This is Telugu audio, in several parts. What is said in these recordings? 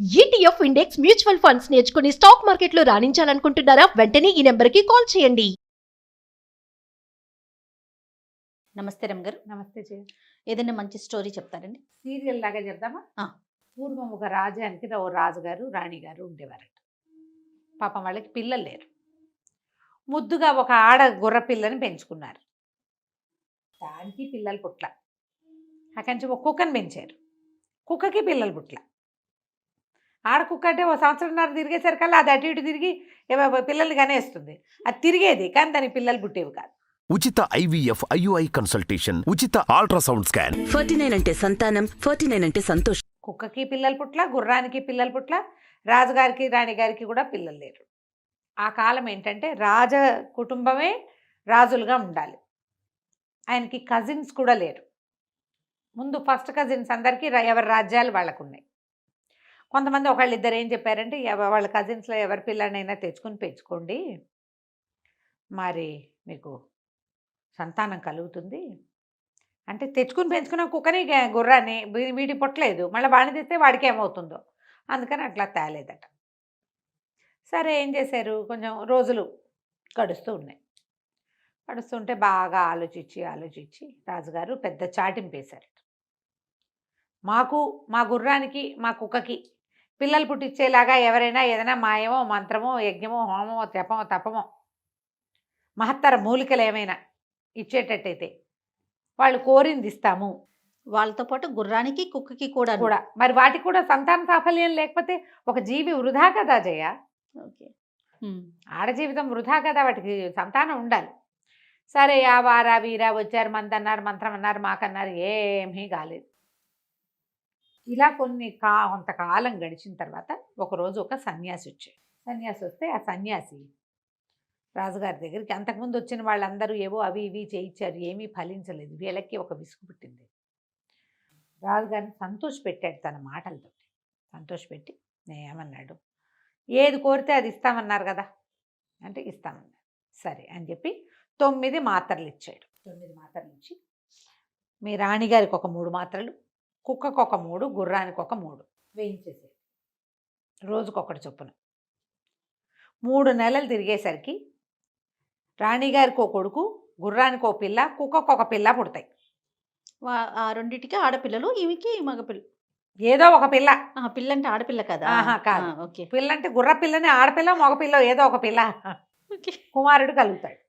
ఈటీఎఫ్ ఇండెక్స్ మ్యూచువల్ ఫండ్స్ నేర్చుకుని స్టాక్ మార్కెట్లో రాణించాలనుకుంటున్నారా? వెంటనే ఈ నెంబర్కి కాల్ చేయండి. నమస్తే రమ్ గారు. నమస్తే జయ. ఏదైనా మంచి స్టోరీ చెప్తారండి? సీరియల్ లాగా చెప్దామా? పూర్వం ఒక రాజ్యానికి ఓ రాజుగారు రాణిగారు ఉండేవారట. పాపం వాళ్ళకి పిల్లలు లేరు. ముద్దుగా ఒక ఆడ గుర్ర పిల్లని పెంచుకున్నారు. దానికి పిల్లలు పుట్ల. అక్కడి నుంచి ఒక కుక్కని పెంచారు. కుక్కకి పిల్లలు పుట్ల. ఆడ కుక్క అంటే ఓ సంవత్సరంన్నర తిరిగేసరికల్లా అది అటు ఇటు తిరిగి పిల్లల్ని కనేస్తుంది. అది తిరిగేది కానీ దానికి పిల్లలు పుట్టేవి కాదు. ఉచిత ఐవీఎఫ్ ఐయుఐ కన్సల్టేషన్, ఉచిత అల్ట్రాసౌండ్ స్కాన్. 49 అంటే సంతానం, 49 అంటే సంతోషం. కుక్కకి పిల్లలు పుట్ల, గుర్రానికి పిల్లలు పుట్ల, రాజుగారికి రాణిగారికి కూడా పిల్లలు లేరు. ఆ కాలం ఏంటంటే రాజ కుటుంబమే రాజులుగా ఉండాలి. ఆయనకి కజిన్స్ కూడా లేరు. ముందు ఫస్ట్ కజిన్స్ అందరికీ ఎవరి రాజ్యాలు వాళ్ళకు ఉన్నాయి. కొంతమంది ఒకళ్ళిద్దరు ఏం చెప్పారంటే వాళ్ళ కజిన్స్లో ఎవరి పిల్లనైనా తెచ్చుకొని పెంచుకోండి, మరి మీకు సంతానం కలుగుతుంది అంటే. తెచ్చుకుని పెంచుకున్న కుక్కని గుర్రాన్ని వీడి పుట్టలేదు, మళ్ళీ వాడిని తెస్తే వాడికి ఏమవుతుందో అందుకని అట్లా తేలేదట. సరే ఏం చేశారు, కొంచెం రోజులు గడుస్తూ ఉన్నాయి. గడుస్తుంటే బాగా ఆలోచించి రాజుగారు పెద్ద చాటింపేశారట. మా గుర్రానికి మా కుక్కకి పిల్లలు పుట్టించేలాగా ఎవరైనా ఏదైనా మాయమో మంత్రమో యజ్ఞమో హోమమో జపమో తపమో మహత్తర మూలికలు ఏమైనా ఇచ్చేటట్టయితే వాళ్ళు కోరింది ఇస్తాము. వాళ్ళతో పాటు గుర్రానికి కుక్కకి కూడా మరి వాటికి కూడా సంతాన సాఫల్యం లేకపోతే ఒక జీవి వృధా కదా జయ. ఓకే. ఆడ జీవితం వృధా కదా, వాటికి సంతానం ఉండాలి. సరే ఆ వారా వీరా వచ్చారు, మందన్నారు, మంత్రం అన్నారు, మాకన్నారు, ఏమీ కాలేదు. ఇలా కొంతకాలం గడిచిన తర్వాత ఒకరోజు ఒక సన్యాసి వచ్చాడు. సన్యాసి వస్తే ఆ సన్యాసి రాజుగారి దగ్గరికి, అంతకుముందు వచ్చిన వాళ్ళందరూ ఏవో అవి ఇవి చేయించారు, ఏమీ ఫలించలేదు. వీళ్ళకి ఒక విసుగు పుట్టింది. రాజుగారిని సంతోషపెట్టాడు తన మాటలతో. సంతోషపెట్టి ఏమన్నాడు, ఏది కోరితే అది ఇస్తామన్నారు కదా అంటే ఇస్తామన్నారు. సరే అని చెప్పి 9 మాత్రలు ఇచ్చాడు. 9 మాత్రలు ఇచ్చి మీ రాణిగారికి ఒక 3 మాత్రలు, కుక్కకు ఒక 3, గుర్రానికి ఒక 3 వేయించేసాడు. రోజుకొకటి చొప్పున. 3 నెలలు తిరిగేసరికి రాణిగారికి ఒక కొడుకు, గుర్రానికి ఒక పిల్ల, కుక్కకు ఒక పిల్ల పుడతాయి. ఆ రెండింటికి ఆడపిల్లలు, ఈమెకి మగపిల్ల. ఏదో ఒక పిల్ల. పిల్ల అంటే ఆడపిల్ల కదా? కాదు. ఓకే. పిల్ల అంటే గుర్ర పిల్లని, ఆడపిల్ల మగపిల్ల ఏదో ఒక పిల్ల కుమారుడు కలుగుతాడు.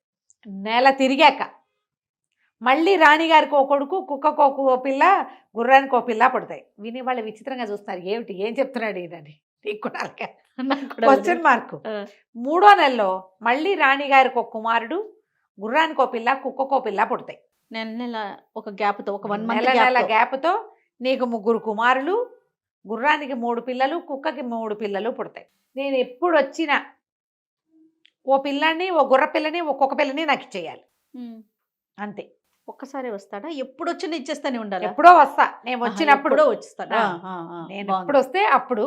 నెల తిరిగాక మళ్ళీ రాణిగారికి ఒక కొడుకు, కుక్కకు ఒక పిల్ల, గుర్రానికి ఒక పిల్ల పుడతాయి. విని వాళ్ళు విచిత్రంగా చూస్తున్నారు, ఏమిటి ఏం చెప్తున్నాడు ఈయనని. Question mark. 3వ నెలలో మళ్ళీ రాణిగారికి ఒక కుమారుడు, గుర్రానికి ఒక పిల్ల, కుక్కకు ఒక పిల్ల పుడతాయి. నెల ఒక గ్యాప్తో, ఒక 1 మంత్ నెల గ్యాప్తో నీకు 3 కుమారులు, గుర్రానికి 3 పిల్లలు, కుక్కకి 3 పిల్లలు పుడతాయి. నేను ఎప్పుడు వచ్చినా ఓ పిల్లని, ఓ గుర్ర పిల్లని, ఒక్కొక్క పిల్లని నాకు ఇచ్చేయాలి అంతే. ఒక్కసారి వస్తాడా? ఎప్పుడు వచ్చినా ఇచ్చేస్తానే ఉండాలి? ఎప్పుడో వస్తా, నేను వచ్చినప్పుడు వచ్చేస్తాడా? నేను ఎప్పుడు వస్తే అప్పుడు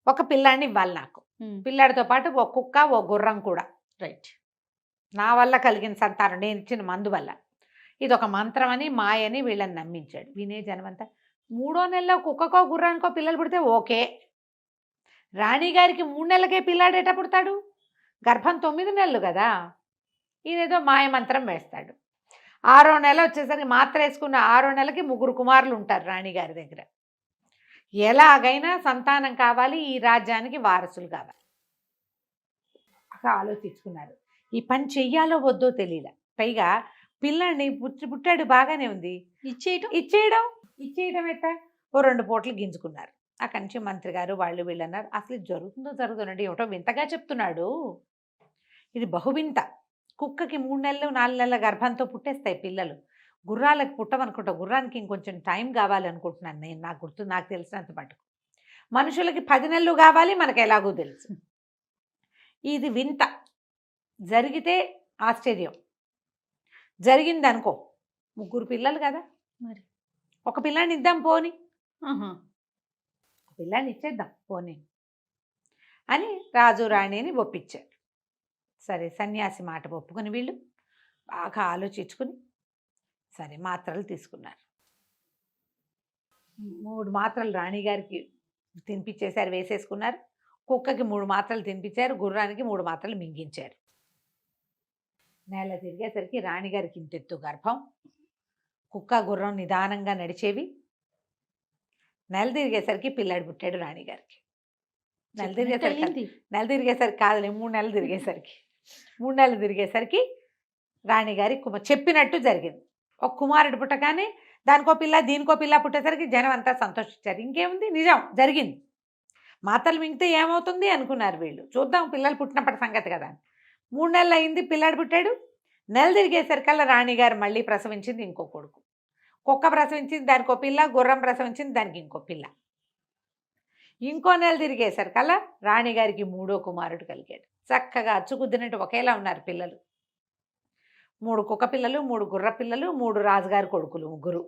ఒక పిల్లాడిని ఇవ్వాలి నాకు. పిల్లాడితో పాటు ఒక కుక్క, ఓ గుర్రం కూడా. రైట్. నా వల్ల కలిగిన సంతానం, నేను ఇచ్చిన మందు వల్ల. ఇది ఒక మంత్రం అని, మాయని వీళ్ళని నమ్మించాడు. వినే జనమంతా 3వ నెలలో కుక్కకో గుర్రానికో పిల్లలు పుడితే ఓకే. రాణిగారికి 3 నెలలకే పిల్లాడేట పుడతాడు, గర్భం 9 నెలలు కదా. ఈయనేదో మాయమంత్రం వేస్తాడు. 6వ నెల వచ్చేసరికి మాత్ర వేసుకున్న 6వ నెలకి 3 కుమారులు ఉంటారు రాణిగారి దగ్గర. ఎలాగైనా సంతానం కావాలి, ఈ రాజ్యానికి వారసులు కావాలి. ఆలోచించుకున్నారు. ఈ పని చెయ్యాలో వద్దో తెలియలే. పైగా పిల్లాడిని పుట్టాడు, బాగానే ఉంది, ఇచ్చేయడం ఎట్టా? ఓ 2 పూటలు గింజుకున్నారు. అక్కడి నుంచి మంత్రి గారు వాళ్ళు వీళ్ళు అన్నారు, అసలు జరుగుతుందండి, ఏమిటో వింతగా చెప్తున్నాడు, ఇది బహువింత. కుక్కకి 3 నెలలు 4 నెలల గర్భంతో పుట్టేస్తాయి పిల్లలు, గుర్రాలకు పుట్టమనుకుంటా. గుర్రానికి ఇంకొంచెం టైం కావాలనుకుంటున్నాను నేను, నాకు తెలిసినంత మటుకు. మనుషులకి 10 నెలలు కావాలి, మనకు ఎలాగో తెలుసు. ఇది వింత. జరిగితే ఆశ్చర్యం, జరిగింది అనుకో 3 పిల్లలు కదా, మరి ఒక పిల్లాన్ని ఇద్దాం పోని, పిల్లాన్ని ఇచ్చేద్దాం పోనీ అని రాజు రాణిని ఒప్పించారు. సరే సన్యాసి మాట ఒప్పుకుని వీళ్ళు బాగా ఆలోచించుకుని సరే మాత్రలు తీసుకున్నారు. 3 మాత్రలు రాణిగారికి తినిపించేశారు, వేసేసుకున్నారు. కుక్కకి 3 మాత్రలు తినిపించారు, గుర్రానికి 3 మాత్రలు మింగించారు. నెల తిరిగేసరికి రాణిగారికి ఇంతెత్తు గర్భం, కుక్క గుర్రం నిదానంగా నడిచేవి. నెల తిరిగేసరికి పిల్లాడు పుట్టాడు రాణిగారికి. నెల తిరిగేసరికి అయింది. నెల తిరిగేసరికి కాదులే, 3 నెలలు తిరిగేసరికి 3 నెలలు తిరిగేసరికి రాణిగారి చెప్పినట్టు జరిగింది. ఒక కుమారుడు పుట్టగానే దానికో పిల్ల దీనికో పిల్ల పుట్టేసరికి జనం అంతా సంతోషించారు. ఇంకేముంది, నిజం జరిగింది. మాతలు మింగితే ఏమవుతుంది అనుకున్నారు వీళ్ళు. చూద్దాం పిల్లలు పుట్టినప్పటి సంగతి కదా. 3 నెలలు అయింది, పిల్లాడు పుట్టాడు. నెల తిరిగేసరికల్లా రాణిగారు మళ్ళీ ప్రసవించింది ఇంకో కొడుకు. కుక్క ప్రసవించింది, దానికో పిల్ల. గుర్రం ప్రసవించింది, దానికి ఇంకో పిల్ల. ఇంకో నెల తిరిగేసరికల్లా రాణిగారికి 3వ కుమారుడు కలిగాడు. చక్కగా అచ్చుకుద్దినట్టు ఒకేలా ఉన్నారు పిల్లలు. 3 కుక్క పిల్లలు, 3 గుర్ర పిల్లలు, 3 రాజుగారి కొడుకులు, ముగ్గురు.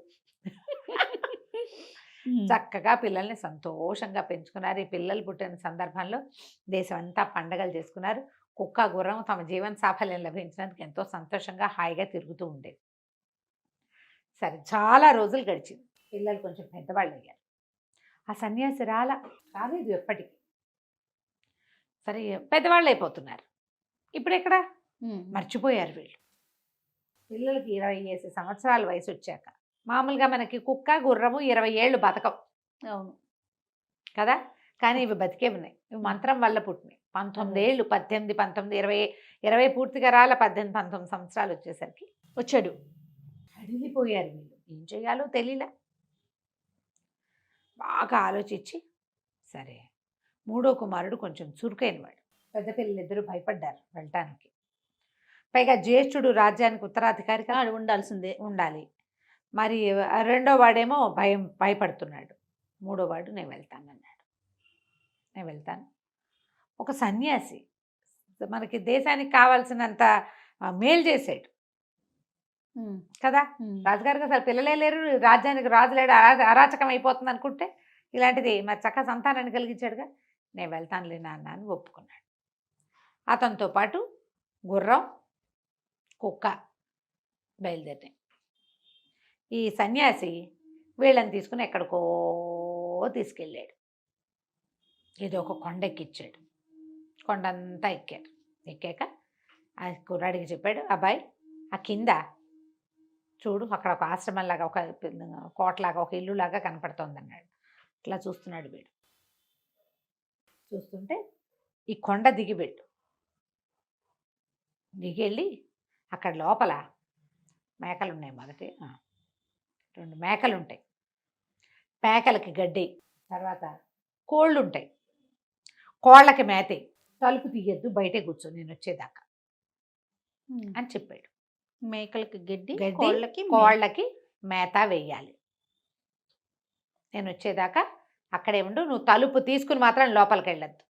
చక్కగా పిల్లల్ని సంతోషంగా పెంచుకున్నారు. ఈ పిల్లలు పుట్టిన సందర్భంలో దేశం అంతా పండగలు చేసుకున్నారు. కుక్క గుర్రం తమ జీవన సాఫల్యం లభించినందుకు ఎంతో సంతోషంగా హాయిగా తిరుగుతూ ఉండేది. సరే, చాలా రోజులు గడిచింది. పిల్లలు కొంచెం పెద్దవాళ్ళు అయ్యారు. ఆ సన్యాసి రాలేదు ఎప్పటికీ. సరే, పెద్దవాళ్ళు అయిపోతున్నారు. ఇప్పుడు ఎక్కడ మర్చిపోయారు వీళ్ళు. పిల్లలకి 20 సంవత్సరాల వయసు వచ్చాక, మామూలుగా మనకి కుక్క గుర్రము 20 ఏళ్ళు బతకం. అవును కదా, కానీ ఇవి బతికే ఉన్నాయి. ఇవి మంత్రం వల్ల పుట్టినాయి. 19 ఏళ్ళు, 18, 19, 20 పూర్తిగా 18, 19 సంవత్సరాలు వచ్చేసరికి వచ్చాడు. అడిగిపోయారు వీళ్ళు. ఏం చేయాలో తెలియలా. బాగా ఆలోచించి, సరే 3వ కుమారుడు కొంచెం చురుకైన వాడు. పెద్ద పిల్లలిద్దరూ భయపడ్డారు వెళ్ళటానికి. పైగా జ్యేష్ఠుడు రాజ్యానికి ఉత్తరాధికారి ఆడు ఉండాల్సిందే. ఉండాలి. మరి 2వ వాడేమో భయపడుతున్నాడు. 3వ వాడు నేను వెళ్తానన్నాడు. నేను వెళ్తాను. ఒక సన్యాసి మనకి దేశానికి కావాల్సినంత మేలు చేసాడు కదా. రాజుగారికి అసలు పిల్లలే లేరు, రాజ్యానికి రాజు లేడు, అరాచకం అయిపోతుంది అనుకుంటే ఇలాంటిది మరి చక్కగా సంతానాన్ని కలిగించాడుగా. నేను వెళ్తానులే నాన్న అని ఒప్పుకున్నాడు. అతనితో పాటు గుర్రం, కుక్క బయలుదేరాయి. ఈ సన్యాసి వీళ్ళని తీసుకుని ఎక్కడికో తీసుకెళ్ళాడు. ఏదో ఒక కొండ ఎక్కిచ్చాడు. కొండంతా ఎక్కారు. ఎక్కాక ఆ కుర్రాడికి చెప్పాడు, అబ్బాయి ఆ కింద చూడు, అక్కడ ఒక ఆశ్రమంలాగా, ఒక కోటలాగా, ఒక ఇల్లులాగా కనపడుతోంది అన్నాడు. ఇట్లా చూస్తున్నాడు వీడు. చూస్తుంటే ఈ కొండ దిగిపెట్టు. దిగెళ్ళి అక్కడ లోపల మేకలు ఉన్నాయి. మొదటి 2 మేకలు ఉంటాయి. మేకలకి గడ్డి, తర్వాత కోళ్ళు ఉంటాయి. కోళ్ళకి మేతే. తలుపు తీయద్దు, బయటే కూర్చో నేను వచ్చేదాకా అని చెప్పాడు. మేకలకి గడ్డి, గడ్డి, కోళ్ళకి మేత వేయాలి. నేను వచ్చేదాకా అక్కడే ఉండు, నువ్వు తలుపు తీసుకుని మాత్రం లోపలికి వెళ్ళద్దు.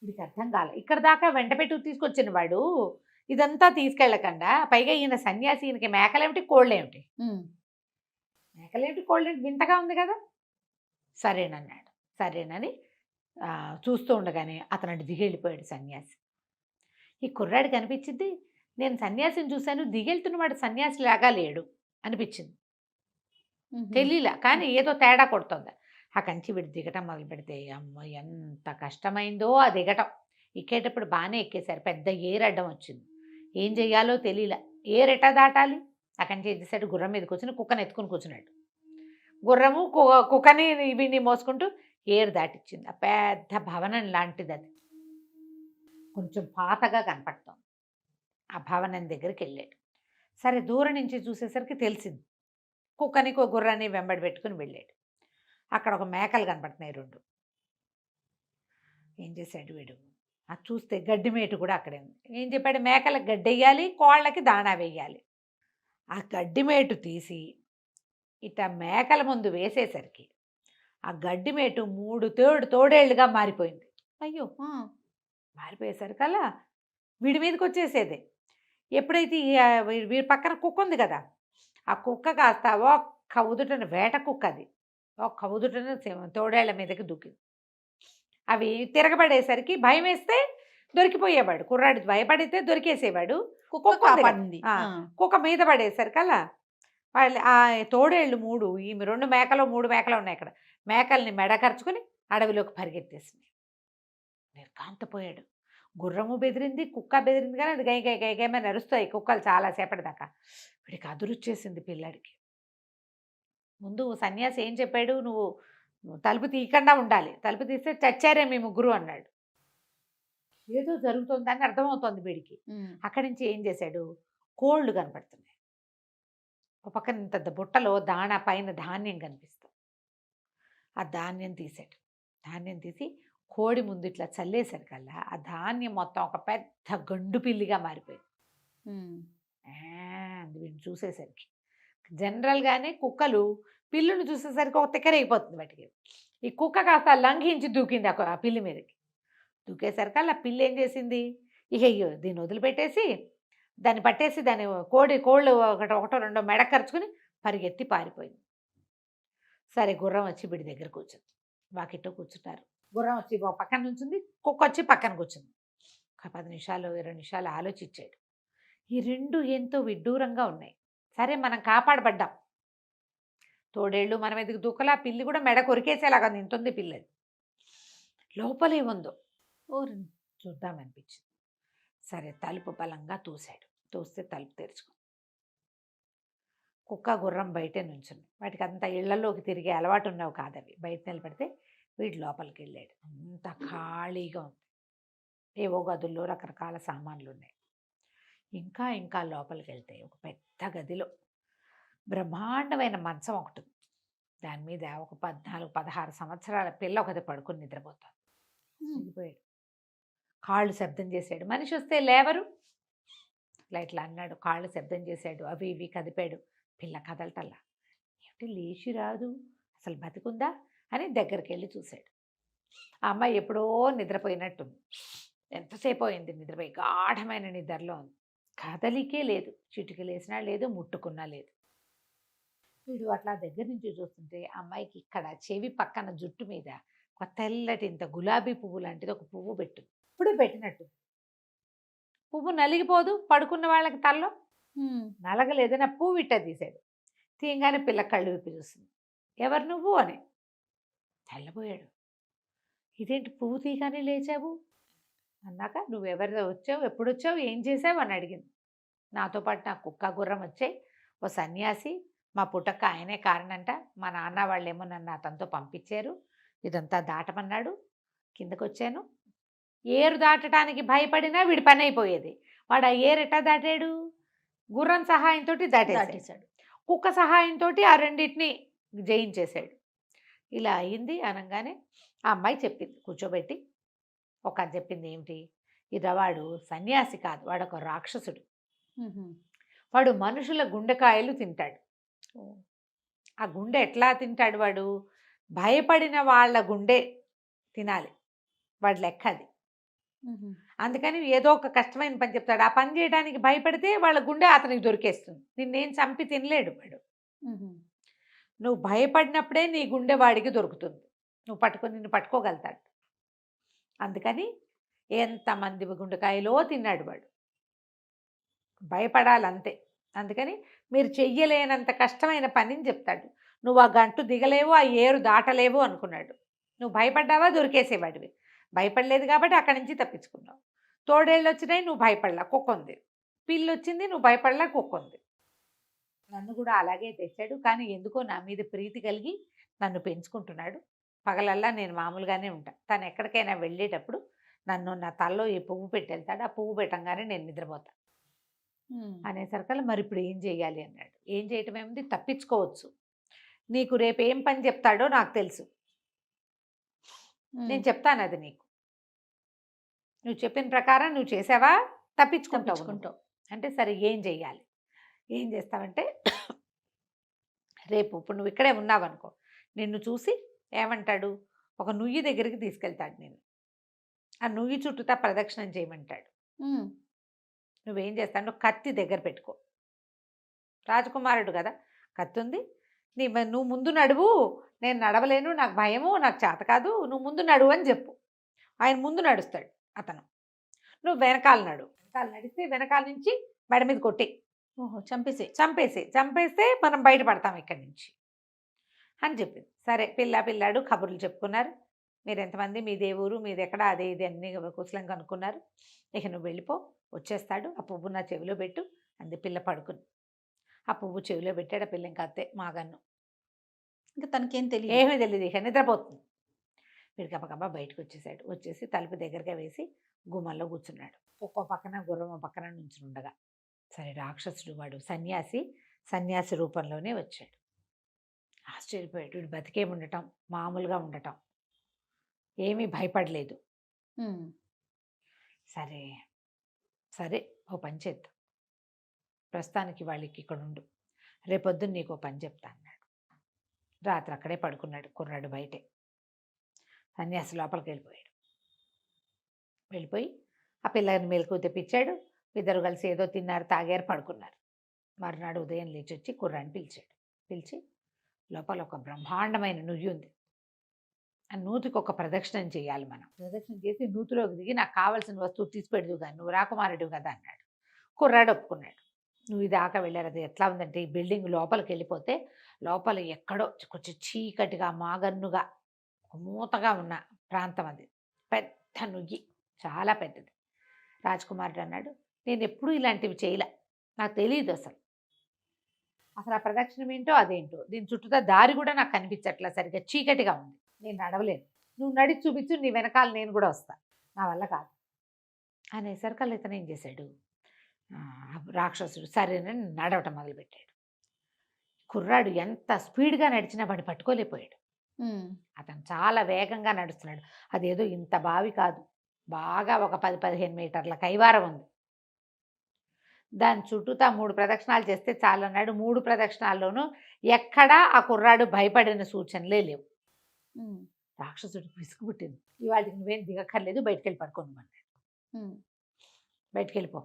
ఇది అర్థం కాలే. ఇక్కడ దాకా వెంట పెట్టి తీసుకొచ్చిన వాడు ఇదంతా తీసుకెళ్ళకుండా, పైగా ఈయన సన్యాసి, ఈయనకి మేకలేమిటి కోళ్ళేమిటి, మేకలేమిటి కోళ్ళేమిటి, వింతగా ఉంది కదా. సరేనన్నాడు. సరేనని చూస్తూ ఉండగానే అతను అటు దిగెళ్ళిపోయాడు సన్యాసి. ఈ కుర్రాడికి అనిపించింది, నేను సన్యాసిని చూశాను, దిగెళ్తున్నవాడు సన్యాసి లాగా లేడు అనిపించింది. తెలియలా, కానీ ఏదో తేడా కొడుతుంది. ఆ కంచి వీడు దిగటం మొదలు పెడితే అమ్మ ఎంత కష్టమైందో ఆ దిగటం. ఎక్కేటప్పుడు బాగానే ఎక్కేశారు. పెద్ద ఏరడ్డం వచ్చింది. ఏం చెయ్యాలో తెలియలా. ఏరెట్టా దాటాలి. ఆ కంచి ఏం చేశాడు, గుర్రం మీద కూర్చుని కుక్కని ఎత్తుకుని కూర్చున్నాడు. గుర్రము కుక్కని వీడిని మోసుకుంటూ ఏరు దాటిచ్చింది. ఆ పెద్ద భవనం లాంటిది అది, కొంచెం పాతగా కనపడుతోంది. ఆ భవనం దగ్గరికి వెళ్ళాడు. సరే, దూరం నుంచి చూసేసరికి తెలిసింది. కుక్కని గుర్రాన్ని వెంబడి పెట్టుకుని వెళ్ళాడు. అక్కడ ఒక మేకలు కనపడుతున్నాయి 2. ఏం చేశాడు వీడు, అది చూస్తే గడ్డి మేటు కూడా అక్కడే ఉంది. ఏం చెప్పాడు, మేకలకు గడ్డి వేయాలి, కోళ్ళకి దాణా వేయాలి. ఆ గడ్డి మేటు తీసి ఇట్లా మేకల ముందు వేసేసరికి ఆ గడ్డి మేటు 3 తోడేళ్లుగా మారిపోయింది. అయ్యో, మారిపోయేసరికల్లా వీడి మీదకి వచ్చేసేదే. ఎప్పుడైతే వీడి పక్కన కుక్క ఉంది కదా, ఆ కుక్క కాస్త ఒక్క ఉదుటన, వేట కుక్క అది, ఒక్క ఉదుటన తోడేళ్ల మీదకి దూకింది. అవి తిరగబడేసరికి భయం వేస్తే దొరికిపోయేవాడు. కుర్రాడు భయపడితే దొరికేసేవాడు. కుక్క మీద పడేసరికల్లా వాళ్ళు ఆ తోడేళ్ళు 3, ఈమె 2 మేకలు 3 మేకలు ఉన్నాయి. అక్కడ మేకల్ని మెడకరుచుకుని అడవిలోకి పరిగెత్తేసింది. నిర్ఘాంతపోయాడు. గుర్రము బెదిరింది, కుక్క బెదిరింది, కానీ అది గై గై గై గైమని అరుస్తాయి కుక్కలు చాలాసేపటి దాకా. వీడికి అదురుచ్చేసింది పిల్లాడికి. ముందు సన్యాసి ఏం చెప్పాడు, నువ్వు తలుపు తీయకుండా ఉండాలి, తలుపు తీస్తే చచ్చారే మీ ముగ్గురు అన్నాడు. ఏదో జరుగుతుందని అర్థమవుతోంది వీడికి. అక్కడి నుంచి ఏం చేశాడు, కోళ్ళు కనపడుతున్నాయి. ఒక పక్కన ఇంత బుట్టలో దాణా పైన ధాన్యం కనిపిస్తుంది. ఆ ధాన్యం తీసాడు. ధాన్యం తీసి కోడి ముందు ఇట్లా చల్లేసరికల్లా ఆ ధాన్యం మొత్తం ఒక పెద్ద గండు పిల్లిగా మారిపోయింది. అది వీడిని చూసేసరికి జనరల్గానే కుక్కలు పిల్లుని చూసేసరికి ఒక తిక్కరైపోతుంది వాటికి. ఈ కుక్క కాస్త లంఘించి దూకింది ఆ పిల్లి మీదకి. దూకేసరికి ఆ పిల్లి ఏం చేసింది, ఇక అయ్యో దీన్ని వదిలిపెట్టేసి దాన్ని పట్టేసి దాన్ని కోళ్ళు ఒకటో రెండో మెడకరుచుకుని పరిగెత్తి పారిపోయింది. సరే గుర్రం వచ్చి వీడి దగ్గర కూర్చుంది. వాకిట్లో కూర్చుంటారు. గుర్రం వచ్చి ఒక పక్కన నుంచింది, కుక్క వచ్చి పక్కన కూర్చుంది. ఒక 10 నిమిషాలు 20 నిమిషాలు ఆలోచించాడు. ఈ రెండు ఎంతో విడ్డూరంగా ఉన్నాయి. సరే మనం కాపాడబడ్డాం. తోడేళ్ళు మనం ఎదుగు దూకలా, పిల్లి కూడా మెడ కొరికేసేలాగా నింటుంది పిల్లది. లోపలేముందో చూద్దామనిపించింది. సరే తలుపు బలంగా తోసాడు. తోస్తే తలుపు తెరుచుకుంది. కుక్క గుర్రం బయటే నుంచుంది. వాటికి అంత ఇళ్లలోకి తిరిగే అలవాటు ఉన్నవి కాదవి. బయట నిలబడితే వీడు లోపలికి వెళ్ళాడు. అంత ఖాళీగా ఉంది. ఏవో గదుల్లో రకరకాల సామాన్లు ఉన్నాయి. ఇంకా ఇంకా లోపలికి వెళ్తే ఒక పెద్ద గదిలో బ్రహ్మాండమైన మంచం ఒకటి ఉంది. దాని మీద ఒక 14-16 సంవత్సరాల పిల్ల ఒకటి పడుకుని నిద్రపోతాడు. నిద్రపోయాడు. కాళ్ళు శబ్దం చేశాడు. మనిషి వస్తే లేవరు. ఇట్లా అన్నాడు. కాళ్ళు శబ్దం చేశాడు. అవి ఇవి కదిపాడు. పిల్ల కదలటల్లా. ఏమిటి లేచి రాదు, అసలు బతికుందా అని దగ్గరికి వెళ్ళి చూశాడు. ఆ అమ్మాయి ఎప్పుడో నిద్రపోయినట్టుంది. ఎంతసేపు అయింది నిద్రపోయి, గాఢమైన నిద్రలో ఉంది. కదలికే లేదు. చిటికలు వేసినా లేదు, ముట్టుకున్నా లేదు. వీడు అట్లా దగ్గర నుంచి చూస్తుంటే అమ్మాయికి ఇక్కడ చెవి పక్కన జుట్టు మీద ఒక తెల్లటి ఇంత గులాబీ పువ్వు లాంటిది ఒక పువ్వు పెట్టింది. ఇప్పుడు పెట్టినట్టు పువ్వు నలిగిపోదు పడుకున్న వాళ్ళకి తల్లో. నలగలేదని ఆ పువ్వు ఇట్ట తీశాడు. తీయంగానే పిల్ల కళ్ళు విప్పి చూస్తుంది. ఎవరు నువ్వు అని. తెల్లబోయాడు. ఇదేంటి పువ్వు తీయగానే లేచావు అన్నాక, నువ్వెవరితో వచ్చావు, ఎప్పుడు వచ్చావు, ఏం చేసావు అని అడిగింది. నాతో పాటు నా కుక్క గుర్రం వచ్చాయి. ఓ సన్యాసి, మా పుట్టక్క ఆయనే కారణంట. మా నాన్న వాళ్ళేమో నన్ను అతనితో పంపించారు. ఇదంతా దాటమన్నాడు. కిందకు వచ్చాను. ఏరు దాటడానికి భయపడినా వీడి పని అయిపోయేది. వాడు ఆ ఏరు ఎట్టా దాటాడు, గుర్రం సహాయంతో దాటేశాడు. కుక్క సహాయంతో ఆ రెండింటిని జయించేశాడు. ఇలా అయింది అనగానే ఆ అమ్మాయి చెప్పింది, కూర్చోబెట్టి ఒక చెప్పింది ఏమిటి, వాడు సన్యాసి కాదు, వాడు ఒక రాక్షసుడు. వాడు మనుషుల గుండెకాయలు తింటాడు. ఆ గుండె ఎట్లా తింటాడు వాడు, భయపడిన వాళ్ళ గుండె తినాలి వాడి లెక్క అది. అందుకని ఏదో ఒక కష్టమైన పని చెప్తాడు. ఆ పని చేయడానికి భయపడితే వాళ్ళ గుండె అతనికి దొరికేస్తుంది. నిన్నేం చంపి తినలేడు వాడు. నువ్వు భయపడినప్పుడే నీ గుండె వాడికి దొరుకుతుంది. నిన్ను పట్టుకోగలుగుతాడు. అందుకని ఎంతమంది గుండెకాయలో తిన్నాడు వాడు. భయపడాలంతే. అందుకని మీరు చెయ్యలేనంత కష్టమైన పనిని చెప్తాడు. నువ్వు ఆ గంటు దిగలేవు, ఆ ఏరు దాటలేవు అనుకున్నాడు. నువ్వు భయపడ్డావా, దొరికేసేవాడివి. భయపడలేదు కాబట్టి అక్కడి నుంచి తప్పించుకున్నావు. తోడేళ్ళు వచ్చినాయి, నువ్వు భయపడలా, కుక్క ఉంది. పిల్లి వచ్చింది, నువ్వు భయపడలా, కుక్క ఉంది. నన్ను కూడా అలాగే తెచ్చాడు. కానీ ఎందుకో నా మీద ప్రీతి కలిగి నన్ను పెంచుకుంటున్నాడు. పగలల్లా నేను మామూలుగానే ఉంటాను. తను ఎక్కడికైనా వెళ్ళేటప్పుడు నన్ను నా తలలో ఈ పువ్వు పెట్టి వెళ్తాడు. ఆ పువ్వు పెట్టంగానే నేను నిద్రపోతాను అనేసరికల్లా మరి ఇప్పుడు ఏం చేయాలి అన్నాడు. ఏం చేయటం ఏముంది, తప్పించుకోవచ్చు. నీకు రేపు ఏం పని చెప్తాడో నాకు తెలుసు. నేను చెప్తాను అది నీకు. నువ్వు చెప్పిన ప్రకారం నువ్వు చేసావా, తప్పించుకుంటావు. అంటే సరే ఏం చెయ్యాలి, ఏం చేస్తావంటే రేపు ఇప్పుడు నువ్వు ఇక్కడే ఉన్నావనుకో, నిన్ను చూసి ఏమంటాడు, ఒక నుయ్యి దగ్గరికి తీసుకెళ్తాడు. నేను ఆ నుయ్యి చుట్టూతా ప్రదక్షిణం చేయమంటాడు. నువ్వేం చేస్తావు, కత్తి దగ్గర పెట్టుకో. రాజకుమారుడు కదా, కత్తి ఉంది. నువ్వు ముందు నడువు, నేను నడవలేను, నాకు భయము, నాకు చేత కాదు, నువ్వు ముందు నడువు అని చెప్పు. ఆయన ముందు నడుస్తాడు అతను. నువ్వు వెనకాల నడిస్తే వెనకాల నుంచి మెడ మీద కొట్టి చంపేస్తే మనం బయటపడతాం ఇక్కడి నుంచి అని చెప్పింది. సరే పిల్లాడు కబుర్లు చెప్పుకున్నారు. మీరు ఎంతమంది, మీ దేవురు, మీది ఎక్కడ, అదే ఇది అన్ని కుశలం కనుక్కున్నారు. ఇక నువ్వు వెళ్ళిపో, వచ్చేస్తాడు, ఆ పువ్వు నా చెవిలో పెట్టు అంది. పిల్ల పడుకుని ఆ పువ్వు చెవిలో పెట్టాడు. ఆ పిల్ల ఇంకా అత్తే మాగన్ను, ఇంకా తనకేం తెలియదు. ఏమీ తెలియదు, ఇక నిద్రపోతుంది. వీడు గబగబా బయటకు వచ్చేసాడు. వచ్చేసి తలుపు దగ్గరగా వేసి గుమ్మంలో కూర్చున్నాడు. ఒక్కో పక్కన గుర్రం పక్కన నుంచుండగా సరే రాక్షసుడు వాడు సన్యాసి రూపంలోనే వచ్చాడు. ఆశ్చర్యపోయాడు. వీడు బతికే ఉండటం, మామూలుగా ఉండటం, ఏమీ భయపడలేదు. ఉమ్. సరే సరే ఓ పని చేద్దాం, ప్రస్తుతానికి వాళ్ళకి ఇక్కడ ఉండు, రేపొద్దున నీకు ఓ పని చెప్తా అన్నాడు. రాత్రి అక్కడే పడుకున్నాడు కుర్రాడు బయటే. సన్యాసి లోపలికి వెళ్ళిపోయి ఆ పిల్లని మెలకు తెప్పించాడు. ఇద్దరు కలిసి ఏదో తిన్నారు, తాగారు, పడుకున్నారు. మరునాడు ఉదయం లేచి వచ్చి కుర్రాన్ని పిలిచాడు. పిలిచి లోపల ఒక బ్రహ్మాండమైన నుయ్యి ఉంది, ఆ నూతికి ఒక ప్రదక్షిణం చేయాలి. మనం ప్రదక్షిణం చేసి నూతిలోకి దిగి నాకు కావాల్సిన వస్తువు తీసి పెడదు కానీ నువ్వు రాకుమారుడు కదా అన్నాడు. కుర్రాడు ఒప్పుకున్నాడు. నువ్వు ఇది దాకా వెళ్ళారు. అది ఎట్లా ఉందంటే ఈ బిల్డింగ్ లోపలికి వెళ్ళిపోతే లోపల ఎక్కడో కొంచెం చీకటిగా మాగన్నుగా మూతగా ఉన్న ప్రాంతం, అది పెద్ద నుయ్యి, చాలా పెద్దది. రాజకుమారుడు అన్నాడు, నేను ఎప్పుడూ ఇలాంటివి చేయలే, నాకు తెలియదు అసలు ఆ ప్రదక్షిణం ఏంటో అదేంటో, దీని చుట్టూతా దారి కూడా నాకు కనిపించట్లా, సరిగ్గా చీకటిగా ఉంది, నేను నడవలేను, నువ్వు నడిచి చూపించు, నీ వెనకాల నేను కూడా వస్తా, నా వల్ల కాదు అనేసరికల్లా ఇతను ఏం చేశాడు, రాక్షసుడు సరేనని నడవటం మొదలుపెట్టాడు. కుర్రాడు ఎంత స్పీడ్గా నడిచినా వాడిని పట్టుకోలేకపోయాడు. ఉమ్. అతను చాలా వేగంగా నడుస్తున్నాడు. అదేదో ఇంత బావి కాదు, బాగా ఒక 10-15 మీటర్ల కైవారం ఉంది. దాని చుట్టూతా 3 ప్రదక్షిణాలు చేస్తే చాలన్నాడు. 3 ప్రదక్షిణాల్లోనూ ఎక్కడా ఆ కుర్రాడు భయపడిన సూచనలే లేవు. ఉమ్. రాక్షసుడికి విసుగు పుట్టింది. ఇవాళకి నువ్వేం దిగక్కర్లేదు, బయటికి వెళ్ళి పడుకోమన్నాడు. ఉమ్. బయటికి వెళ్ళిపో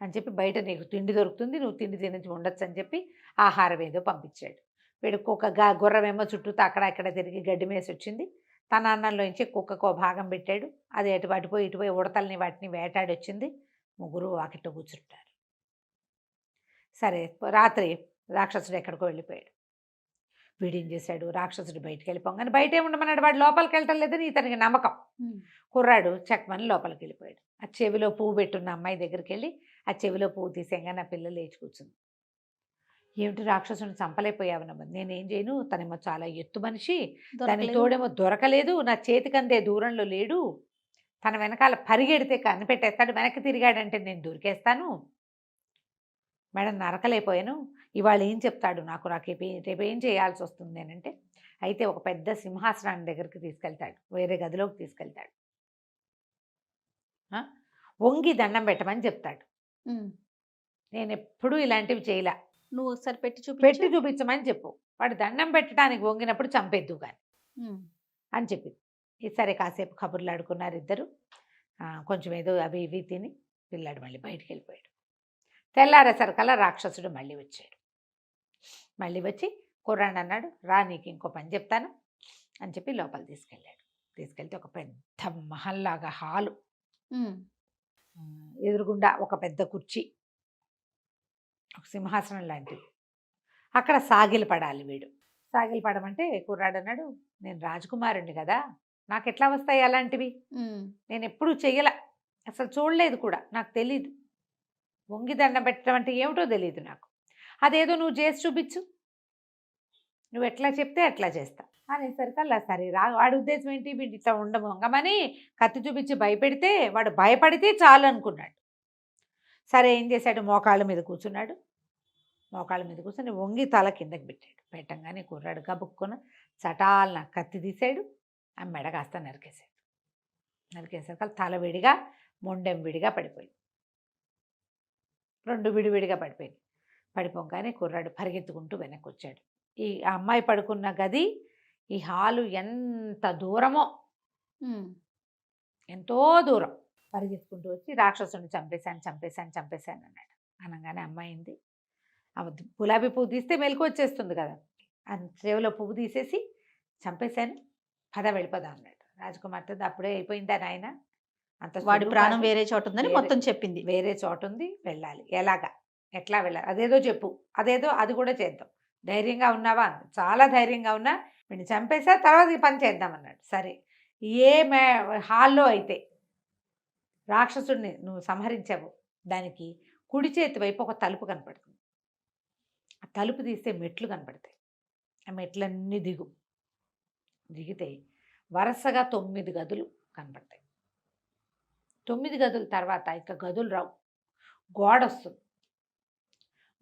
అని చెప్పి, బయట నీకు తిండి దొరుకుతుంది, నువ్వు తిండి తినించి ఉండొచ్చు అని చెప్పి ఆహారం ఏదో పంపించాడు. వీడికి ఒక గుర్రమేమో చుట్టూతో అక్కడ ఇక్కడ తిరిగి గడ్డి మేసి వచ్చింది. తన అన్నంలోంచి కుక్కకు భాగం పెట్టాడు. అది అటుపోయి ఇటుపోయి ఉడతల్ని వాటిని వేటాడి వచ్చింది. ముగ్గురు వాకిట్లో కూర్చుంటారు. సరే రాత్రి రాక్షసుడు ఎక్కడికో వెళ్ళిపోయాడు. వీడేం చేశాడు, రాక్షసుడు బయటికి వెళ్ళిపోగానే బయటే ఉండమన్నాడు. వాడు లోపలికి వెళ్ళటం లేదని ఇతనికి నమ్మకం. కుర్రాడు చక్మని లోపలికి వెళ్ళిపోయాడు. ఆ చెవిలో పువ్వు పెట్టున్న అమ్మాయి దగ్గరికి వెళ్ళి ఆ చెవిలో పువ్వు తీసేయంగా నా పిల్ల లేచి కూర్చుంది. ఏమిటి రాక్షసుని చంపలేకపోయావనమ్మా, నేనేం చేయను, తనేమో చాలా ఎత్తు మనిషి, దానికి తోడేమో దొరకలేదు, నా చేతికందే దూరంలో లేడు, తన వెనకాల పరిగెడితే కనిపెట్టేస్తాడు, వెనక్కి తిరిగాడంటే నేను దొరికేస్తాను, మేడం నరకలేకపోయాను, ఇవాళ ఏం చెప్తాడు నాకు, రేపు ఏం చేయాల్సి వస్తుంది అని అంటే, అయితే ఒక పెద్ద సింహాసనాన్ని దగ్గరికి తీసుకెళ్తాడు, వేరే గదిలోకి తీసుకెళ్తాడు, వంగి దండం పెట్టమని చెప్తాడు. నేను ఎప్పుడూ ఇలాంటివి చేయలే, నువ్వు ఒకసారి పెట్టి చూపించమని చెప్పు, వాడు దండం పెట్టడానికి వంగినప్పుడు చంపేద్దు కానీ అని చెప్పింది. సరే కాసేపు కబుర్లు ఆడుకున్నారు ఇద్దరు. కొంచెం ఏదో అవి ఇవి తిని పిల్లాడు మళ్ళీ బయటికి వెళ్ళిపోయాడు. తెల్లారేసరికల్లా రాక్షసుడు మళ్ళీ వచ్చాడు. మళ్ళీ వచ్చి కుర్రాడు అన్నాడు, రా నీకు ఇంకో పని చెప్తాను అని చెప్పి లోపల తీసుకెళ్ళాడు. తీసుకెళ్తే ఒక పెద్ద మహల్లాగా హాలు, ఎదురుగుండా ఒక పెద్ద కుర్చీ, ఒక సింహాసనం లాంటిది. అక్కడ సాగిలు పడాలి వీడు. సాగిలు పడమంటే కుర్రాడు అన్నాడు, నేను రాజకుమారుణ్ణి కదా, నాకు ఎట్లా వస్తాయి అలాంటివి, నేను ఎప్పుడూ చెయ్యల, అసలు చూడలేదు కూడా, నాకు తెలీదు, వంగి దండం పెట్టడం అంటే ఏమిటో తెలియదు నాకు, అదేదో నువ్వు చేసి చూపించు, నువ్వు ఎట్లా చెప్తే అట్లా చేస్తా అనేసరికల్లా సరే వాడి ఉద్దేశం ఏంటి, వీడి ఇట్లా వంగమని కత్తి చూపించి భయపెడితే వాడు భయపడితే చాలు అనుకున్నాడు. సరే ఏం చేశాడు, మోకాళ్ళ మీద కూర్చున్నాడు. మోకాళ్ళ మీద కూర్చొని వంగి తల కిందకి పెట్టాడు. పెట్టంగానే కుర్రాడు గబుక్కున చటాలన కత్తి తీసాడు, ఆ మెడ కాస్త నరికేశాడు. నరికేసరికి తల విడిగా మొండెం విడిగా పడిపోయింది, రెండు విడివిడిగా పడిపోయింది. పడిపోగానే కుర్రాడు పరిగెత్తుకుంటూ వెనక్కి వచ్చాడు. ఈ అమ్మాయి పడుకున్న గది, ఈ హాలు ఎంత దూరమో, ఎంతో దూరం. పరిగెత్తుకుంటూ వచ్చి రాక్షసుని చంపేశాను అన్నాడు. అనగానే అమ్మాయింది, గులాబీ పువ్వు తీస్తే మెలకు వచ్చేస్తుంది కదా, చెవిలో పువ్వు తీసేసి చంపేశాను, పద వెళ్ళిపోదా అన్నాడు. రాజకుమార్తె అప్పుడే అయిపోయిందా నాయన, అంత వాడి ప్రాణం వేరే చోట ఉందని మొత్తం చెప్పింది. వేరే చోట ఉంది, వెళ్ళాలి, ఎలాగా, ఎట్లా వెళ్ళాలి, అదేదో చెప్పు, అదేదో అది కూడా చేద్దాం, ధైర్యంగా ఉన్నావా అంది. చాలా ధైర్యంగా ఉన్నా. వీడిని చంపేసా, తర్వాత ఈ పని చేద్దామన్నాడు. సరే, హాల్లో అయితే రాక్షసుడిని నువ్వు సంహరించావు, దానికి కుడి చేతి వైపు ఒక తలుపు కనపడుతుంది. ఆ తలుపు తీస్తే మెట్లు కనపడతాయి. ఆ మెట్లన్నీ దిగితే వరుసగా 9 గదులు కనపడతాయి. 9 గదుల తర్వాత ఇక గదులు రావు, గోడ వస్తుంది.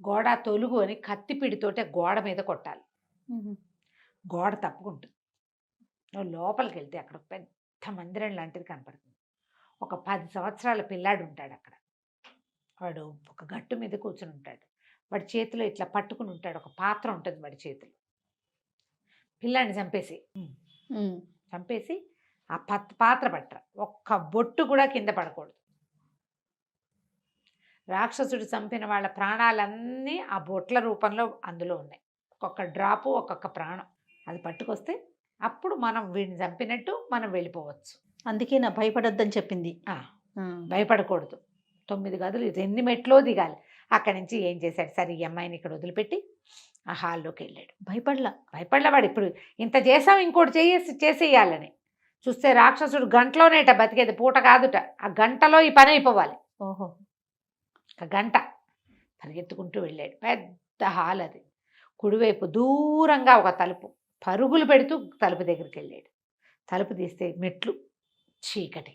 గోడ తొలుగు అని కత్తిపిడితోటే గోడ మీద కొట్టాలి. గోడ తప్పుకుంటుంది. నువ్వు లోపలికి వెళ్తే అక్కడ ఒక పెద్ద మందిరం లాంటిది కనపడుతుంది. ఒక 10 సంవత్సరాల పిల్లాడు ఉంటాడు అక్కడ. వాడు ఒక గట్టు మీద కూర్చుని ఉంటాడు. వాడి చేతిలో ఇట్లా పట్టుకుని ఉంటాడు, ఒక పాత్ర ఉంటుంది వాడి చేతిలో. పిల్లాడిని చంపేసి ఆ పాత్ర పట్ట, ఒక్క బొట్టు కూడా కింద పడకూడదు. రాక్షసుడు చంపిన వాళ్ళ ప్రాణాలన్నీ ఆ బొట్ల రూపంలో అందులో ఉన్నాయి. ఒక్కొక్క డ్రాపు, ఒక్కొక్క ప్రాణం. అది పట్టుకొస్తే అప్పుడు మనం వీడిని చంపినట్టు మనం వెళ్ళిపోవచ్చు. అందుకే నా భయపడొద్దని చెప్పింది. భయపడకూడదు. 9 గదులు, ఎన్ని మెట్లో దిగాలి. అక్కడి నుంచి ఏం చేశాడు, సరే ఈ అమ్మాయిని ఇక్కడ వదిలిపెట్టి ఆ హాల్లోకి వెళ్ళాడు. భయపడలేవాడు. ఇప్పుడు ఇంత చేసాం, ఇంకోటి చేసేయాలని చూస్తే రాక్షసుడు గంటలోనేట బతికేది, పూట కాదుట. ఆ గంటలో ఈ పని అయిపోవాలి. ఓహో, ఒక గంట పరిగెత్తుకుంటూ వెళ్ళాడు. పెద్ద హాల్ అది. కుడివైపు దూరంగా ఒక తలుపు. పరుగులు పెడుతూ తలుపు దగ్గరికి వెళ్ళాడు. తలుపు తీస్తే మెట్లు, చీకటి,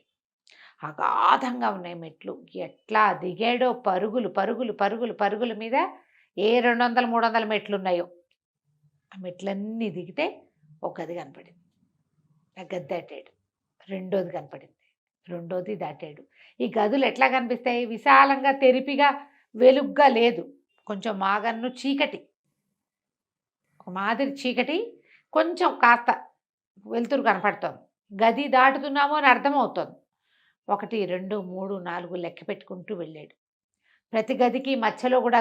అగాధంగా ఉన్నాయి మెట్లు. ఎట్లా దిగాడో, పరుగులు పరుగులు పరుగులు పరుగుల మీద ఏ 200-300 మెట్లు ఉన్నాయో ఆ మెట్లన్నీ దిగితే ఒక గది కనపడింది. ఆ గది దాటాడు. రెండోది కనపడింది. రెండోది దాటాడు. ఈ గదులు ఎట్లా కనిపిస్తాయి? విశాలంగా, తెరిపిగా, వెలుగ్గా లేదు. కొంచెం మాగన్ను చీకటి, ఒక మాదిరి చీకటి, కొంచెం కాస్త వెలుతురు కనపడుతోంది. గది దాటుతున్నామో అని అర్థమవుతోంది. 1, 2, 3, 4 లెక్క పెట్టుకుంటూ వెళ్ళాడు. ప్రతి గదికి మధ్యలో కూడా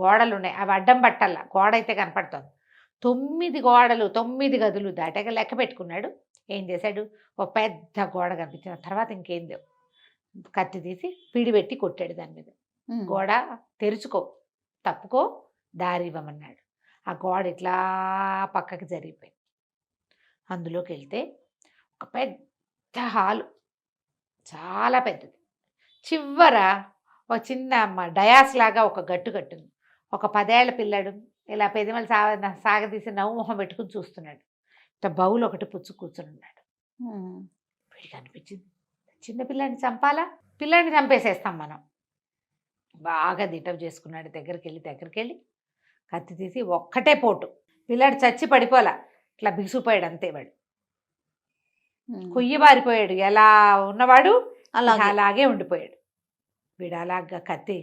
గోడలు ఉన్నాయి. అవి అడ్డం పట్టాల, గోడ అయితే కనపడుతోంది. 9 గోడలు, 9 గదులు దాటాక లెక్క పెట్టుకున్నాడు. ఏం చేశాడు, ఒక పెద్ద గోడ కనిపించిన తర్వాత ఇంకేం లేవు. కత్తి తీసి పిడిపెట్టి కొట్టాడు దాని మీద. గోడ తెరుచుకో, తప్పుకో, దారి ఇవ్వమన్నాడు. ఆ గోడ ఇట్లా పక్కకి జరిగిపోయింది. అందులోకి వెళ్తే ఒక పెద్ద హాలు, చాలా పెద్దది. చివర ఒక చిన్న డయాస్ లాగా ఒక గట్టు కట్టింది. ఒక 10 ఏళ్ల పిల్లాడు ఇలా పెదిమలు సాగదీసి నవ్వు మొహం పెట్టుకుని చూస్తున్నాడు. బౌలు ఒకటి పుచ్చు కూర్చుని ఉన్నాడు. వీడికి అనిపించింది, చిన్నపిల్లాడిని చంపాలా, పిల్లాడిని చంపేసేస్తాం మనం. బాగా దిటవ్ చేసుకున్నాడు. దగ్గరికి వెళ్ళి కత్తి తీసి ఒక్కటే పోటు. పిల్లాడు చచ్చి పడిపోలా, ఇట్లా బిగుసిపోయాడు అంతే. వాడు కొయ్యి బారిపోయాడు. ఎలా ఉన్నవాడు అలాగే ఉండిపోయాడు. వీడు అలాగా కత్తి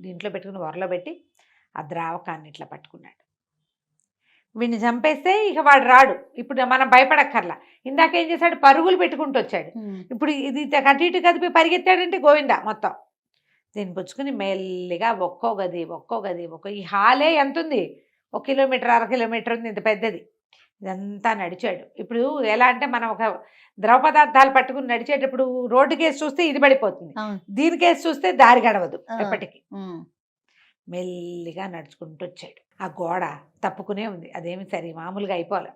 దీంట్లో పెట్టుకుని వరలో పెట్టి ఆ ద్రావకాన్ని ఇట్లా పట్టుకున్నాడు. వీడిని చంపేస్తే ఇక వాడు రాడు. ఇప్పుడు మనం భయపడక్కర్లా. ఇందాకేం చేశాడు, పరుగులు పెట్టుకుంటూ వచ్చాడు. ఇప్పుడు ఇది అటు ఇటు కదిపి పరిగెత్తాడంటే గోవిందా మొత్తం. దీన్ని పుచ్చుకుని మెల్లిగా ఒక్కో గది ఈ హాలే ఎంత ఉంది, 1 కిలోమీటర్ 1/2 కిలోమీటర్ ఉంది, ఇంత పెద్దది. ఇదంతా నడిచాడు. ఇప్పుడు ఎలా అంటే మనం ఒక ద్రవ పదార్థాలు పట్టుకుని నడిచేటప్పుడు రోడ్డు కేసు చూస్తే ఇది పడిపోతుంది, దీని కేసు చూస్తే దారి గడవదు ఎప్పటికీ. మెల్లిగా నడుచుకుంటూ వచ్చాడు. ఆ గోడ తప్పుకునే ఉంది, అదేమి సరే మామూలుగా అయిపోలే.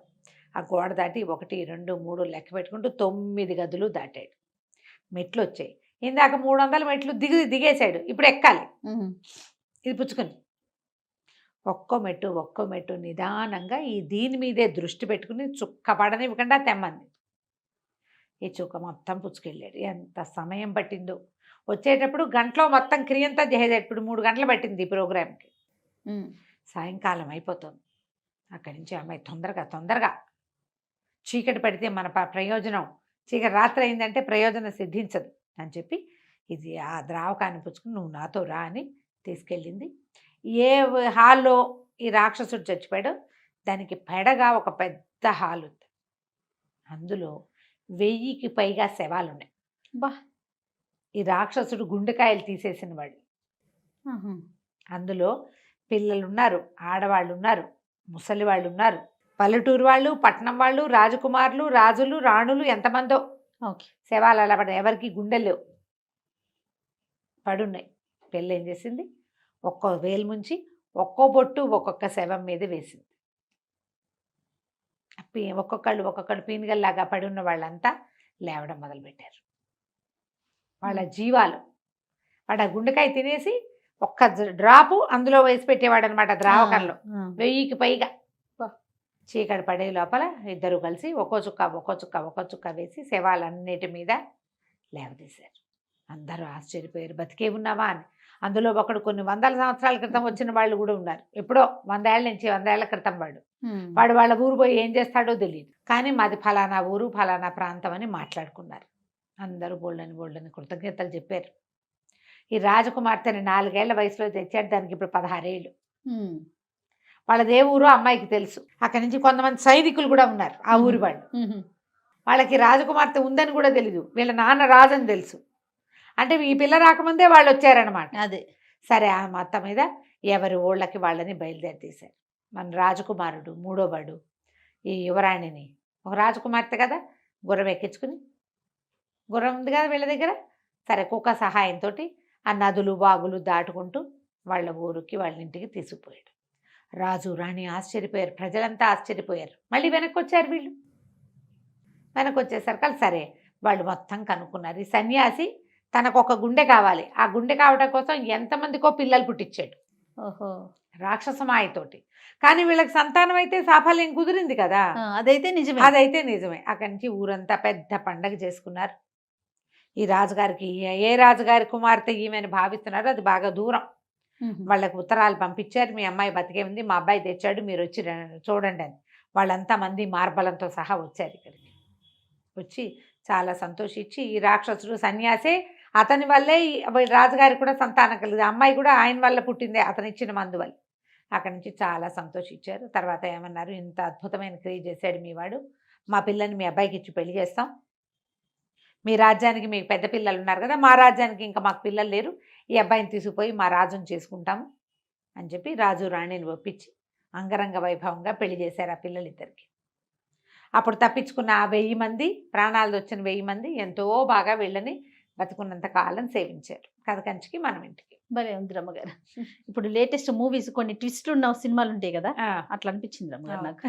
ఆ గోడ దాటి 1, 2, 3 లెక్క పెట్టుకుంటూ 9 గదులు దాటాడు. మెట్లు వచ్చాయి. ఇందాక 300 మెట్లు దిగేశాడు. ఇప్పుడు ఎక్కాలి. ఇది పుచ్చుకొని ఒక్కో మెట్టు నిదానంగా దీని మీదే దృష్టి పెట్టుకుని చుక్క పడనివ్వకుండా తెమ్మంది. ఈ చుక్క మొత్తం పుచ్చుకెళ్ళాడు. ఎంత సమయం పట్టిందో. వచ్చేటప్పుడు గంటలో మొత్తం క్రియంతా చేసేది. ఇప్పుడు 3 గంటలు పట్టింది ఈ ప్రోగ్రామ్కి. సాయంకాలం అయిపోతుంది. అక్కడి నుంచి అమ్మాయి తొందరగా చీకటి పడితే మన ప్రయోజనం, చీకటి రాత్రి అయిందంటే ప్రయోజనం సిద్ధించదు అని చెప్పి ఇది ఆ ద్రావకాన్ని పుచ్చుకుని నువ్వు నాతో రా అని తీసుకెళ్ళింది. ఏ హాల్లో ఈ రాక్షసుడు చచ్చిపోయాడో దానికి పెడగా ఒక పెద్ద హాల్ ఉంది. అందులో 1000కి పైగా శవాలు ఉన్నాయి. ఈ రాక్షసుడు గుండెకాయలు తీసేసిన వాడు. అందులో పిల్లలు ఉన్నారు, ఆడవాళ్ళు ఉన్నారు, ముసలి వాళ్ళు ఉన్నారు, పల్లెటూరు వాళ్ళు, పట్నం వాళ్ళు, రాజకుమారులు, రాజులు, రాణులు, ఎంతమందో శవాలు అలా పడ. ఎవరికి గుండెలు పడున్నాయి. పెళ్ళి ఏం చేసింది, ఒక్కో వేలు ముంచి ఒక్కో బొట్టు ఒక్కొక్క శవం మీద వేసింది. ఒక్కొక్కళ్ళు పీనుగల్లాగా పడి ఉన్న వాళ్ళంతా లేవడం మొదలుపెట్టారు. వాళ్ళ జీవాలు వాడు ఆ గుండెకాయ తినేసి ఒక్క డ్రాపు అందులో వేసి పెట్టేవాడు అనమాట ద్రావకంలో. 1000కి పైగా. చీకటి పడే లోపల ఇద్దరు కలిసి ఒక్కో చుక్క వేసి శవాలన్నిటి మీద లేవదీశారు. అందరూ ఆశ్చర్యపోయారు, బతికే ఉన్నావా అని. అందులో ఒకడు కొన్ని వందల సంవత్సరాల క్రితం వచ్చిన వాళ్ళు కూడా ఉన్నారు. ఎప్పుడో 100 ఏళ్ళ నుంచి 100 ఏళ్ల క్రితం వాడు వాళ్ళ ఊరు పోయి ఏం చేస్తాడో తెలియదు. కానీ మాది ఫలానా ఊరు ఫలానా ప్రాంతం అని మాట్లాడుకున్నారు. అందరూ బోళ్ళని కృతజ్ఞతలు చెప్పారు. ఈ రాజకుమార్తెని 4 ఏళ్ల వయసులో తెచ్చాడు. దానికి ఇప్పుడు 16 ఏళ్ళు. వాళ్ళదే ఊరు అమ్మాయికి తెలుసు. అక్కడి నుంచి కొంతమంది సైనికులు కూడా ఉన్నారు ఆ ఊరి వాళ్ళు. వాళ్ళకి రాజకుమార్తె ఉందని కూడా తెలీదు. వీళ్ళ నాన్న రాజని తెలుసు. అంటే ఈ పిల్ల రాకముందే వాళ్ళు వచ్చారనమాట. అదే సరే, ఆ మొత్తం మీద ఎవరి ఊళ్ళకి వాళ్ళని బయలుదేరి తీశారు. మన రాజకుమారుడు మూడోవాడు ఈ యువరాణిని, ఒక రాజకుమార్తె కదా, గుర్రం ఎక్కించుకుని, గుర్రం ఉంది కదా వీళ్ళ దగ్గర, సరే కుక్క సహాయంతో ఆ నదులు వాగులు దాటుకుంటూ వాళ్ళ ఊరికి వాళ్ళ ఇంటికి తీసుకుపోయాడు. రాజు రాణి ఆశ్చర్యపోయారు, ప్రజలంతా ఆశ్చర్యపోయారు. మళ్ళీ వెనక్కి వచ్చారు వీళ్ళు. వెనక్కి వచ్చేసరికి సరే వాళ్ళు మొత్తం కనుక్కున్నారు. ఈ సన్యాసి తనకు ఒక గుండె కావాలి, ఆ గుండె కావడం కోసం ఎంతమందికో పిల్లలు పుట్టించాడు. ఓహో, రాక్షసమాయతోటి. కానీ వీళ్ళకి సంతానం అయితే సాఫల్యం కుదిరింది కదా. అదైతే నిజమే. అక్కడి నుంచి ఊరంతా పెద్ద పండగ చేసుకున్నారు. ఈ రాజుగారికి ఏ రాజుగారి కుమార్తె ఈమెను భావిస్తున్నారో అది బాగా దూరం. వాళ్ళకి ఉత్తరాలు పంపించారు, మీ అమ్మాయి బతికే ఉంది, మా అబ్బాయి తెచ్చాడు, మీరు వచ్చి చూడండి అని. వాళ్ళంతా మంది మార్బలంతో సహా వచ్చారు ఇక్కడికి. వచ్చి చాలా సంతోషించి, ఈ రాక్షసుడు సన్యాసే, అతని వల్లే రాజుగారికి కూడా సంతానం కలిగింది, అమ్మాయి కూడా ఆయన వల్ల పుట్టిందే, అతను ఇచ్చిన మందు వల్ల. అక్కడి నుంచి చాలా సంతోషించారు. తర్వాత ఏమన్నారు, ఇంత అద్భుతమైన క్రియ చేశాడు మీ వాడు, మా పిల్లని మీ అబ్బాయికి ఇచ్చి పెళ్లి చేస్తాం. మీ రాజ్యానికి మీకు పెద్ద పిల్లలు ఉన్నారు కదా, మా రాజ్యానికి ఇంకా మాకు పిల్లలు లేరు, ఈ అబ్బాయిని తీసుకుపోయి మా రాజుని చేసుకుంటాము అని చెప్పి రాజు రాణిని ఒప్పించి అంగరంగ వైభవంగా పెళ్లి చేశారు ఆ పిల్లలిద్దరికి. అప్పుడు తప్పించుకున్న ఆ 1000 మంది, ప్రాణాలు వచ్చిన 1000 మంది ఎంతో బాగా వీళ్ళని బతుకున్నంత కాలం సేవించారు. కథ కంచికి మనం ఇంటికి. భలే ఉంది రమ్మగారు. ఇప్పుడు లేటెస్ట్ మూవీస్ కొన్ని ట్విస్ట్లు ఉన్న సినిమాలు ఉంటాయి కదా, అట్లా అనిపించింది రమ్మగారు నాకు.